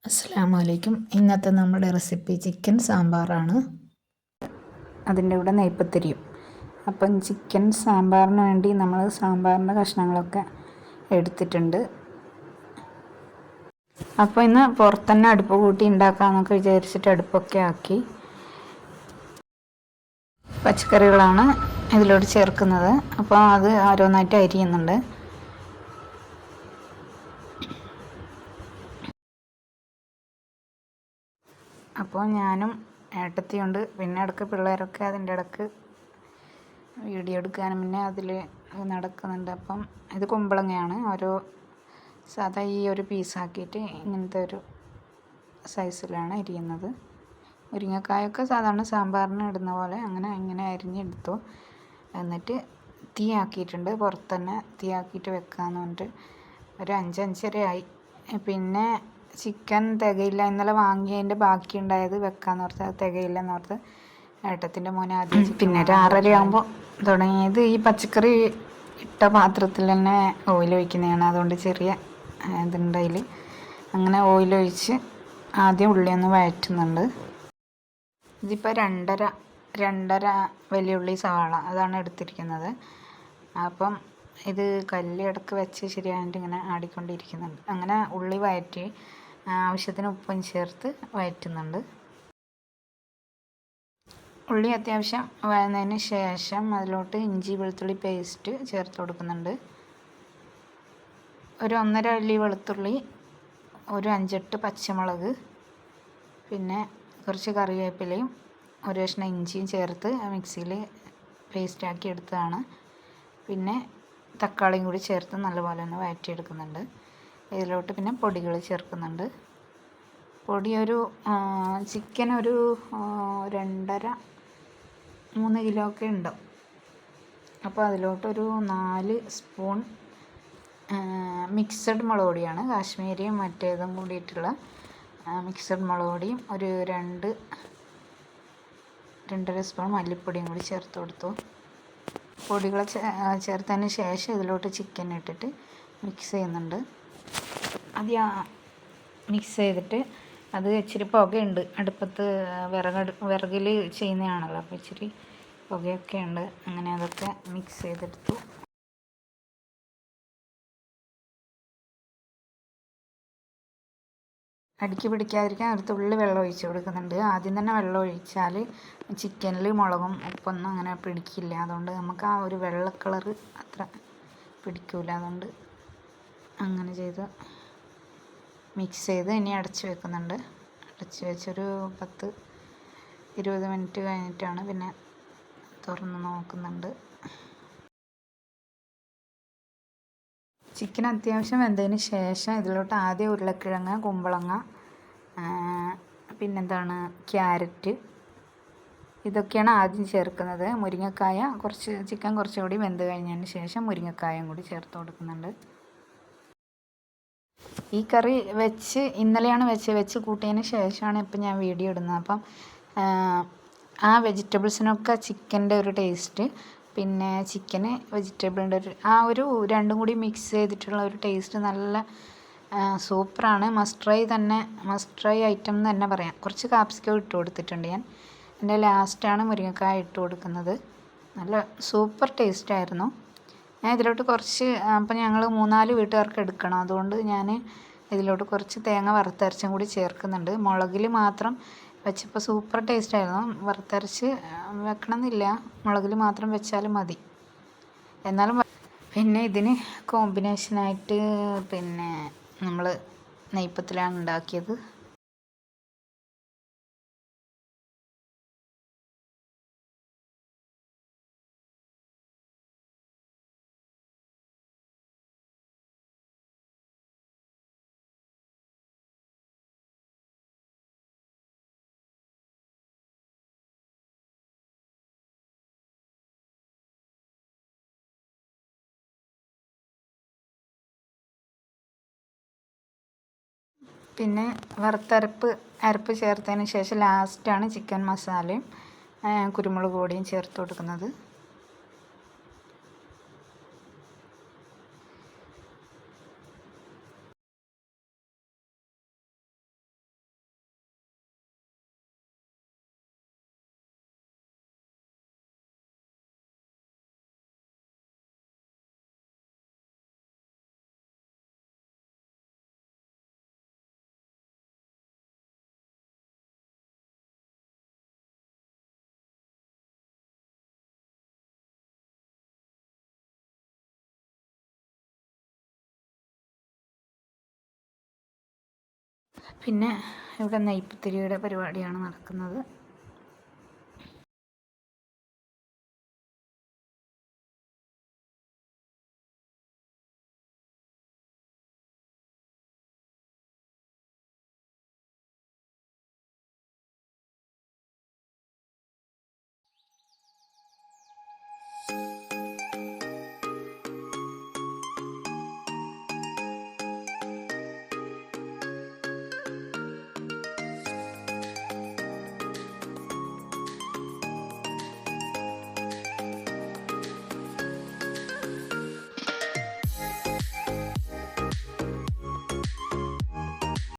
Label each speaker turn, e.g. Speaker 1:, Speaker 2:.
Speaker 1: അസ്സലാമു അലൈക്കും. ഇന്നത്തെ നമ്മുടെ റെസിപ്പി ചിക്കൻ സാമ്പാറാണ്. അതിൻ്റെ കൂടെ നെയ്പ്പത്തിരിയും. അപ്പം ചിക്കൻ സാമ്പാറിന് വേണ്ടി നമ്മൾ സാമ്പാറിൻ്റെ കഷ്ണങ്ങളൊക്കെ എടുത്തിട്ടുണ്ട്. അപ്പോൾ ഇന്ന് പുറത്തുതന്നെ അടുപ്പ് കൂട്ടി ഉണ്ടാക്കാമെന്നൊക്കെ വിചാരിച്ചിട്ട് അടുപ്പൊക്കെ ആക്കി. പച്ചക്കറികളാണ് ഇതിലോട്ട് ചേർക്കുന്നത്. അപ്പോൾ അത് ഓരോന്നായിട്ട് അരിയുന്നുണ്ട്. അപ്പോൾ ഞാനും ഏട്ടത്തിയുണ്ട്, പിന്നെ ഇടയ്ക്ക് പിള്ളേരൊക്കെ അതിൻ്റെ ഇടയ്ക്ക് വീഡിയോ എടുക്കാനും പിന്നെ അതിൽ നടക്കുന്നുണ്ട്. അപ്പം ഇത് കുമ്പളങ്ങയാണ്. ഓരോ സാധാ ഈ ഒരു പീസാക്കിയിട്ട് ഇങ്ങനത്തെ ഒരു സൈസിലാണ് അരിയുന്നത്. മുരിങ്ങക്കായൊക്കെ സാധാരണ സാമ്പാറിന് ഇടുന്ന പോലെ ഇങ്ങനെ അരിഞ്ഞെടുത്തു. എന്നിട്ട് തീ ആക്കിയിട്ടുണ്ട്. പുറത്ത് തന്നെ തീ ആക്കിയിട്ട് വെക്കാമെന്ന് പറഞ്ഞിട്ട് ഒരു 5-5:30 ആയി. പിന്നെ ചിക്കൻ തികയില്ല, ഇന്നലെ വാങ്ങിയതിൻ്റെ ബാക്കി ഉണ്ടായത് വെക്കാമെന്ന് ഓർത്ത്, അത് തികയില്ലെന്ന് ഓർത്ത് ഏട്ടത്തിൻ്റെ മോനെ ആദ്യം പിന്നെ ഒരു 6:30 ആകുമ്പോൾ തുടങ്ങിയത്. ഈ പച്ചക്കറി ഇട്ട പാത്രത്തിൽ തന്നെ ഓയിൽ ഒഴിക്കുന്നതാണ്, അതുകൊണ്ട് ചെറിയ ഇതുണ്ടതിൽ. അങ്ങനെ ഓയിലൊഴിച്ച് ആദ്യം ഉള്ളിയൊന്ന് വഴറ്റുന്നുണ്ട്. ഇതിപ്പോൾ രണ്ടര വലിയ ഉള്ളി സവാള അതാണ് എടുത്തിരിക്കുന്നത്. അപ്പം ഇത് കല്ലിടക്ക് വെച്ച് ശരിയായിട്ട് ഇങ്ങനെ ആടിക്കൊണ്ടിരിക്കുന്നുണ്ട്. അങ്ങനെ ഉള്ളി വഴറ്റി ആവശ്യത്തിന് ഉപ്പും ചേർത്ത് വഴറ്റുന്നുണ്ട്. ഉള്ളി അത്യാവശ്യം വഴന്നതിന് ശേഷം അതിലോട്ട് ഇഞ്ചി വെളുത്തുള്ളി പേസ്റ്റ് ചേർത്ത് കൊടുക്കുന്നുണ്ട്. ഒരു 1.5 അല്ലി വെളുത്തുള്ളി, ഒരു 5-8 പച്ചമുളക്, പിന്നെ കുറച്ച് കറിവേപ്പിലയും ഒരു കഷ്ണം ഇഞ്ചിയും ചേർത്ത് മിക്സിയിൽ പേസ്റ്റാക്കി എടുത്തതാണ്. പിന്നെ തക്കാളിയും കൂടി ചേർത്ത് നല്ലപോലെ ഒന്ന് വഴറ്റിയെടുക്കുന്നുണ്ട്. ഇതിലോട്ട് പിന്നെ പൊടികൾ ചേർക്കുന്നുണ്ട്. പൊടി ഒരു ചിക്കൻ ഒരു 2.5-3 കിലോ ഒക്കെ ഉണ്ടാവും. അപ്പോൾ അതിലോട്ടൊരു 4 സ്പൂൺ മിക്സഡ് മുളക് പൊടിയാണ്, കാശ്മീരിയും മറ്റേതും കൂടിയിട്ടുള്ള മിക്സഡ് മുളക് പൊടിയും, ഒരു 2-2.5 സ്പൂൺ മല്ലിപ്പൊടിയും കൂടി ചേർത്ത് കൊടുത്തു. പൊടികൾ ചേർത്തതിന് ശേഷം ഇതിലോട്ട് ചിക്കൻ ഇട്ടിട്ട് മിക്സ് ചെയ്യുന്നുണ്ട്. മിക്സ് ചെയ്തിട്ട് അത് ഇച്ചിരി പുകയുണ്ട് അടുപ്പത്ത്, വിറകിൽ ചെയ്യുന്നതാണല്ലോ, അപ്പോൾ ഇച്ചിരി പുകയൊക്കെ ഉണ്ട്. അങ്ങനെ അതൊക്കെ മിക്സ് ചെയ്തെടുത്തു. അടുക്കി പിടിക്കാതിരിക്കാൻ ഒരു തുള്ളി വെള്ളം ഒഴിച്ച് കൊടുക്കുന്നുണ്ട്. ആദ്യം തന്നെ വെള്ളം ഒഴിച്ചാൽ ചിക്കനിൽ മുളകും ഉപ്പൊന്നും അങ്ങനെ പിടിക്കില്ല. അതുകൊണ്ട് നമുക്ക് ആ ഒരു വെള്ള കളറ് അത്ര പിടിക്കില്ല. അതുകൊണ്ട് അങ്ങനെ ചെയ്ത് മിക്സ് ചെയ്ത് ഇനി അടച്ച് വെക്കുന്നുണ്ട്. അടച്ച് വെച്ചൊരു 10-20 മിനിറ്റ് കഴിഞ്ഞിട്ടാണ് പിന്നെ തുറന്ന് നോക്കുന്നുണ്ട്. ചിക്കൻ അത്യാവശ്യം വെന്തതിന് ശേഷം ഇതിലോട്ട് ആദ്യം ഉരുളക്കിഴങ്ങ്, കുമ്പളങ്ങ, പിന്നെന്താണ് ക്യാരറ്റ്, ഇതൊക്കെയാണ് ആദ്യം ചേർക്കുന്നത്. മുരിങ്ങക്കായ ചിക്കൻ കുറച്ചുകൂടി വെന്ത് കഴിഞ്ഞതിന് ശേഷം മുരിങ്ങക്കായും കൂടി ചേർത്ത് കൊടുക്കുന്നുണ്ട്. ഈ കറി ഇന്നലെയാണ് വെച്ച് കൂട്ടിയതിന് ശേഷമാണ് ഇപ്പം ഞാൻ വീഡിയോ ഇടുന്നത്. അപ്പം ആ വെജിറ്റബിൾസിനൊക്കെ ചിക്കൻ്റെ ഒരു ടേസ്റ്റ്, പിന്നെ ചിക്കന് വെജിറ്റബിളിൻ്റെ ഒരു രണ്ടും കൂടി മിക്സ് ചെയ്തിട്ടുള്ള ഒരു ടേസ്റ്റ് നല്ല സൂപ്പറാണ്. മസ്റ്റ് ട്രൈ ഐറ്റം എന്ന് തന്നെ പറയാം. കുറച്ച് കാപ്സിക്കം ഇട്ട് കൊടുത്തിട്ടുണ്ട് ഞാൻ. എൻ്റെ ലാസ്റ്റാണ് മുരിങ്ങക്കായ ഇട്ട് കൊടുക്കുന്നത്. നല്ല സൂപ്പർ ടേസ്റ്റായിരുന്നു. ഞാൻ ഇതിലോട്ട് കുറച്ച്, അപ്പം ഞങ്ങൾ 3-4 വീട്ടുകാർക്ക് എടുക്കണം, അതുകൊണ്ട് ഞാൻ ഇതിലോട്ട് കുറച്ച് തേങ്ങ വറുത്തരച്ചും കൂടി ചേർക്കുന്നുണ്ട്. മുളകിൽ മാത്രം വെച്ചപ്പോൾ സൂപ്പർ ടേസ്റ്റായിരുന്നു. വറുത്തരച്ച് വെക്കണമെന്നില്ല, മുളകിൽ മാത്രം വെച്ചാലും മതി. എന്നാലും പിന്നെ ഇതിന് കോമ്പിനേഷനായിട്ട് പിന്നെ നമ്മൾ നെയ്പ്പത്തിലാണ് ഉണ്ടാക്കിയത്. പിന്നെ അരപ്പ് ചേർത്തതിന് ശേഷം ലാസ്റ്റാണ് ചിക്കൻ മസാലയും കുരുമുളക് പൊടിയും ചേർത്ത് കൊടുക്കുന്നത്. പിന്നെ ഇവിടെ നെയ്പ്പത്തിരിയുടെ പരിപാടിയാണ് നടക്കുന്നത്.